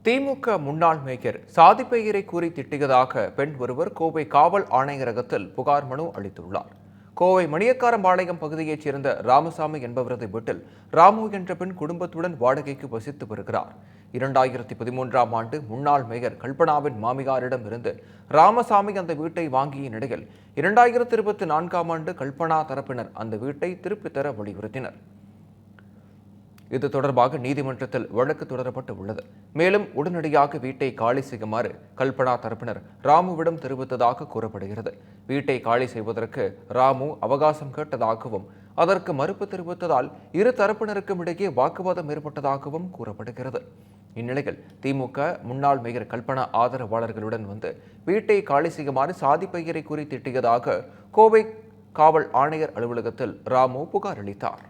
திமுக முன்னாள் மேயர் சாதி பெயரை கூறி திட்டியதாக பெண் ஒருவர் கோவை காவல் ஆணையரகத்தில் புகார் மனு அளித்துள்ளார். கோவை மணியக்காரம்பாளையம் பகுதியைச் சேர்ந்த ராமசாமி என்பவரது வீட்டில் ராமு என்ற பெண் குடும்பத்துடன் வாடகைக்கு வசித்து வருகிறார். 2013ஆம் ஆண்டு முன்னாள் மேயர் கல்பனாவின் மாமியாரிடம் இருந்து ராமசாமி அந்த வீட்டை வாங்கிய நிலையில் 2024ஆம் ஆண்டு கல்பனா தரப்பினர் அந்த வீட்டை திருப்பித் தர வலியுறுத்தினர். இது தொடர்பாக நீதிமன்றத்தில் வழக்கு தொடரப்பட்டு உள்ளது. மேலும் உடனடியாக வீட்டை காலி செய்யுமாறு கல்பனா தரப்பினர் ராமுவிடம் தெரிவித்ததாக கூறப்படுகிறது. வீட்டை காலி செய்வதற்கு ராமு அவகாசம் கேட்டதாகவும் அதற்கு மறுப்பு தெரிவித்ததால் இரு தரப்பினருக்கும் இடையே வாக்குவாதம் ஏற்பட்டதாகவும் கூறப்படுகிறது. இந்நிலையில் திமுக முன்னாள் மேயர் கல்பனா ஆதரவாளர்களுடன் வந்து வீட்டை காலி செய்யுமாறு சாதி பெயரை கூறி திட்டியதாக கோவை காவல் ஆணையர் அலுவலகத்தில் ராமு புகார் அளித்தார்.